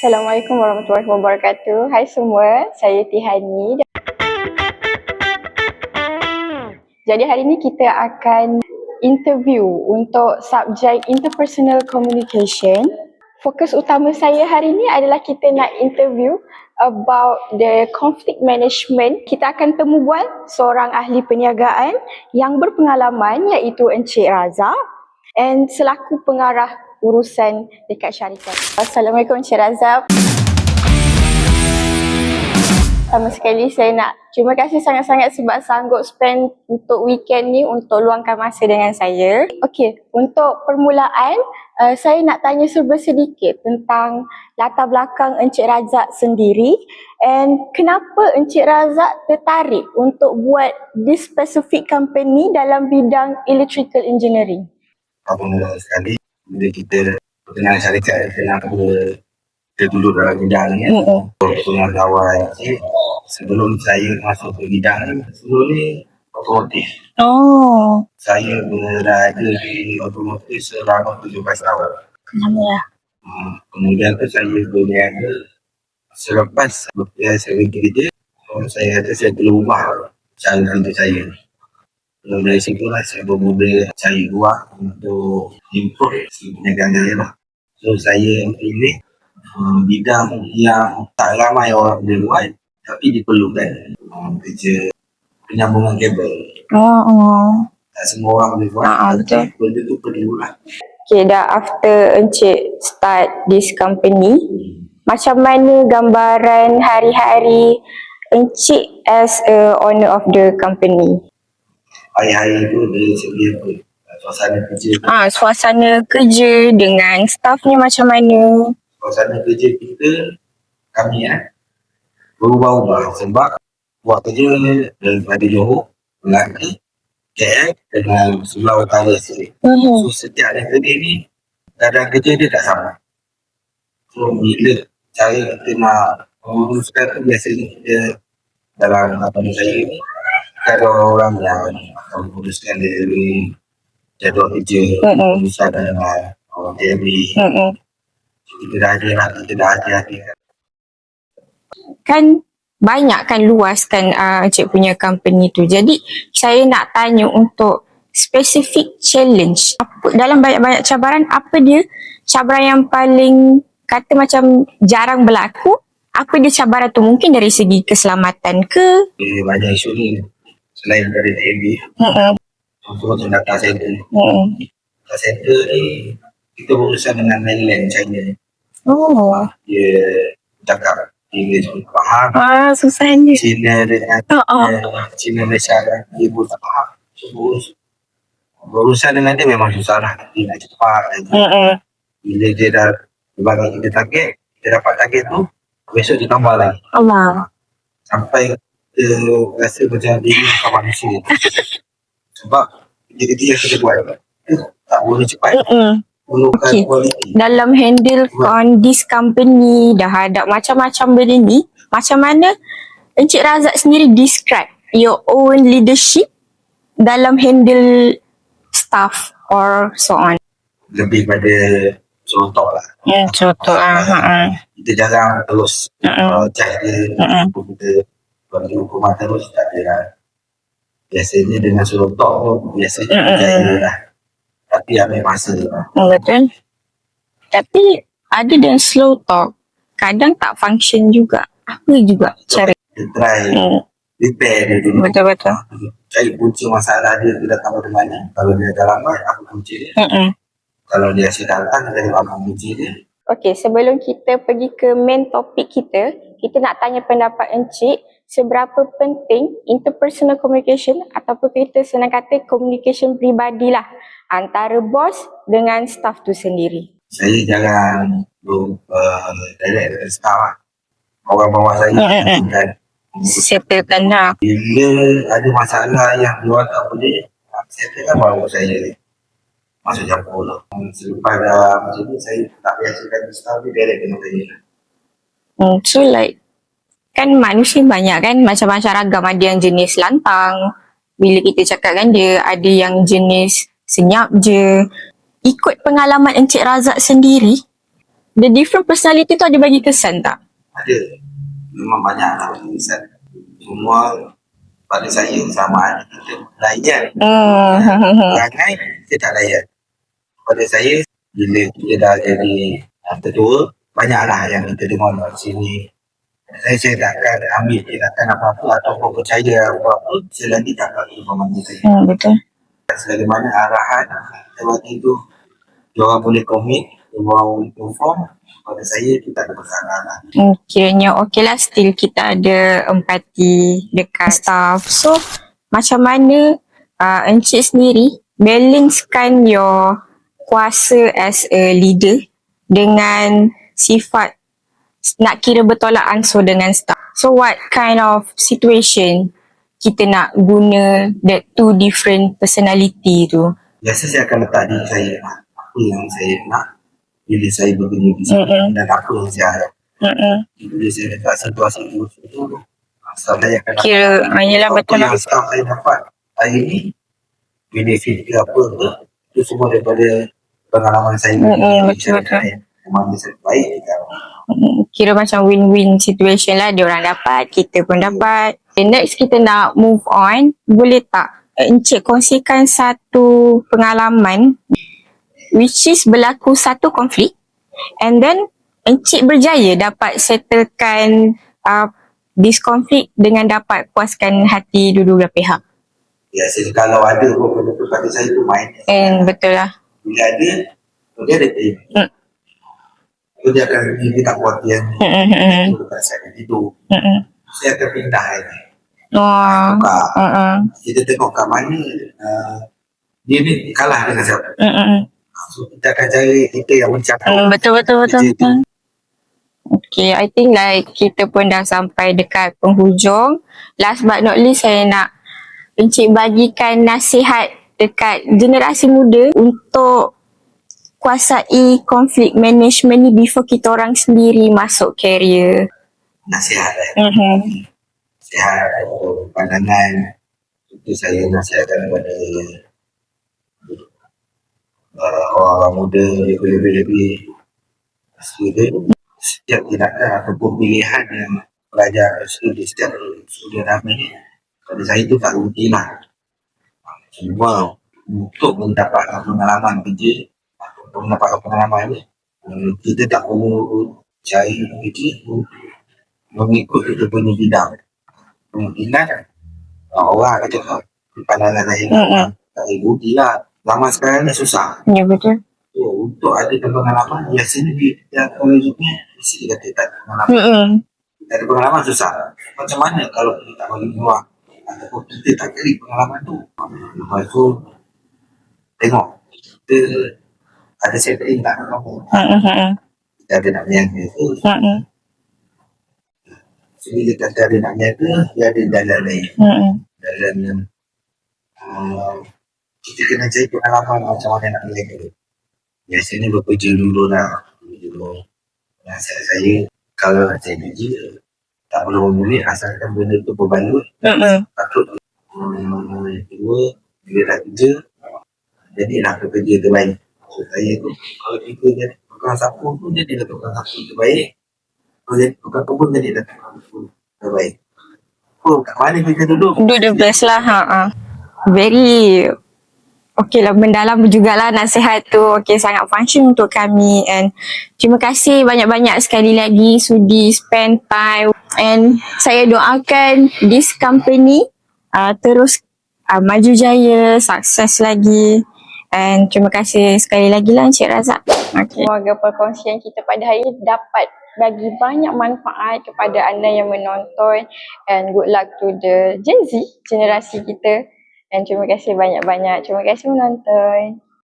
Assalamualaikum warahmatullahi wabarakatuh. Hai semua, saya Tihani. Jadi hari ini kita akan interview untuk subjek interpersonal communication. Fokus utama saya hari ini adalah kita nak interview about the conflict management. Kita akan temu bual seorang ahli perniagaan yang berpengalaman iaitu Encik Razak and selaku pengarah urusan dekat syarikat. Assalamualaikum Encik Razak. Pertama sekali saya nak terima kasih sangat-sangat sebab sanggup spend untuk weekend ni untuk luangkan masa dengan saya. Okey, untuk permulaan saya nak tanya serba sedikit tentang latar belakang Encik Razak sendiri and kenapa Encik Razak tertarik untuk buat this specific company dalam bidang electrical engineering. Mula sekali bila kita perkenal syarikat, kenapa kita duduk dalam bidang ni. Pengalaman sebelum saya masuk ke bidang ni, sebelum ni otomotif. Saya berada di otomotif selama 17 tahun. Kemudian tu saya berniaga. Selepas saya bekerja, saya kata saya perlu ubah cara hidup saya. Dari situlah saya bermula cari ruang untuk improve perniagaan saya lah. So saya pilih bidang yang tak ramai orang boleh buat tapi diperlukan, kerja penyambungan kabel. Tak semua orang boleh buat, tapi benda tu perlulah. Okay, dah after Encik start this company, macam mana gambaran hari-hari Encik as a owner of the company? Hari-hari tu dari segi apa? Suasana kerja. Suasana kerja dengan staffnya macam mana? Suasana kerja kita, kami berubah-ubah sebab buat kerja daripada Johor, Melaka, KL dengan Sebelah Utara sini. So setiap negeri ni keadaan kerja dia tak sama. So bila cara kita nak menguruskan tu biasanya kita dalam company saya ni ada orang yang akan menguruskan dari jadual kerja, urusan dengan orang TMB. Kita dah ada. Kan banyak kan luas kan Encik punya company tu. Jadi saya nak tanya untuk specific challenge. Dalam banyak-banyak cabaran, apa dia cabaran yang paling kata macam jarang berlaku? Apa dia cabaran tu? Mungkin dari segi keselamatan ke? Banyak isu ni. Selain dari TMB, contoh macam data center. Data center ni kita berurusan dengan mainland China. Dia cakap English pun faham. Susahnya. Cina dengan Cina Malaysia dia pun tak faham. So, berurusan dengan dia memang susah lah. Dia nak cepat. Bila dia dah bagi kita target, kita dapat target tu, besok dia tambah lagi. Sampai kita rasa macam diri bukan manusia. Sebab jadi yang kita buat tak boleh cepat. Okay. Dalam handle on this company, dah ada macam-macam benda ni, macam mana Encik Razak sendiri describe your own leadership dalam handle staff or so on? Lebih pada contoh lah. Contoh Kita jarang terus cari kita bagi hukuman terus, tak ada lah. Biasanya dengan contoh pun biasanya berjaya lah. Tapi ambil masa. Betul. Tapi ada dan slow talk, kadang tak function juga. Apa juga cara? Kita try repair dia dulu. Betul-betul. Cari punca masalah dia datang dari mana. Kalau dia dah lambat, apa punca dia. Kalau dia asyik datang, dari apa punca dia. Okey, sebelum kita pergi ke main topik kita nak tanya pendapat Encik, seberapa penting interpersonal communication ataupun kita senang kata communication peribadi lah antara bos dengan staff tu sendiri? Saya jarang direct dengan staff lah. Orang bawah saya kan settlekan lah. Bila ada masalah yang luar tak boleh, settlekan bawah saya ni. Masuk campur lah. Selepas dah macam ni, saya tak biasakan staff ni direct dengan saya. So like, kan manusia banyak kan, macam-macam ragam. Ada yang jenis lantang, bila kita cakap kan dia, ada yang jenis senyap je. Ikut pengalaman Encik Razak sendiri, the different personality tu ada bagi kesan tak? Ada. Memang banyak lah kesan. Semua pada saya sama ada kita layan. Perangai kita tak layan. Pada saya, bila kita dah jadi tertua, banyaklah yang kita dengar di sini. Saya tak akan ambil tindakan apa-apa ataupun percaya apa-apa selagi tak ada informasi saya. Betul. Selagi mana arahan lewati itu, diorang boleh komit, diorang boleh perform, pada saya itu tak ada masalah lah. Kiranya okey lah, still kita ada empati dekat staff. So, macam mana Encik sendiri balancekan your kuasa as a leader dengan sifat nak kira bertolak ansur dengan staff. So, what kind of situation kita nak guna that two different personality tu? Biasa saya akan letak diri saya apa yang saya nak bila saya bekerja di sini dan apa yang saya harap. Bila saya dekat situasi itu, staff saya akan Kira, yelah apa betul lah. yang staff saya dapat hari ini, benefit ke apa ke, itu semua daripada pengalaman saya. Betul. Memang bisa baik kan. Kira macam win-win situation lah. Diorang dapat, kita pun dapat. Okay, next kita nak move on. Boleh tak Encik kongsikan satu pengalaman which is berlaku satu konflik and then Encik berjaya dapat settlekan this konflik dengan dapat puaskan hati dua-dua pihak. Biasa kalau ada pun pada saya tu main. Betul lah. Bila ada, dia ada time. So dia akan dia tak buat dia dekat saya tidur. Saya akan pindah ini. Kita tengok kat mana dia ni kalah dengan siapa. So kita akan cari kita yang mencakap. Betul. Okay, I think like kita pun dah sampai dekat penghujung. Last but not least, saya nak Encik bagikan nasihat dekat generasi muda untuk kuasai konflik management ni before kita orang sendiri masuk career. Nasihat nasihat atau pandangan itu saya nasihatkan kepada orang muda lebih-lebih student. Setiap tindakan ataupun pilihan yang pelajar setiap student ambil pada saya itu tak rutin lah. Cuma untuk mendapatkan pengalaman kerja atau mendapatkan pengalaman ni, kita tak perlu cari kerja mengikut kita punya bidang. Kemungkinan orang akan cakap pandangan saya tak rutin lah. Zaman sekarang ni susah. Ya, betul. Untuk ada pengalaman, biasanya dia college ni mesti dia kata tak ada pengalaman. Tak ada pengalaman susah. Macam mana kalau kita tak bagi keluar ataupun kita tak cari pengalaman tu. Lepas tu tengok kita ada setting tak dengan kamu. Kita ada nak menjaga tu. So bila kata ada nak menjaga, dia ada dalam lain. Dalam kita kena cari pengalaman macam mana nak menjaga. Biasanya bekerja dulu lah. Nasihat saya, kalau saya kerja, tak perlu memilih asalkan benda tu berbaloi. Takut dua, bila dah kerja, jadilah pekerja terbaik. So saya tu, kalau kita jadi tukang sapu tu, jadilah tukang sapu terbaik. Kalau jadi tukang kebun, jadilah tukang kebun terbaik. Kat mana kita duduk? Do the best lah. Very okay lah, mendalam jugalah nasihat tu. Okay, sangat function untuk kami. And terima kasih banyak-banyak sekali lagi sudi spend time. And saya doakan this company terus maju jaya, sukses lagi. And terima kasih sekali lagi lah Encik Razak. Okay. Semoga perkongsian kita pada hari ini dapat bagi banyak manfaat kepada anda yang menonton. And good luck to the Gen Z, generasi kita. Dan terima kasih banyak-banyak. Terima kasih menonton.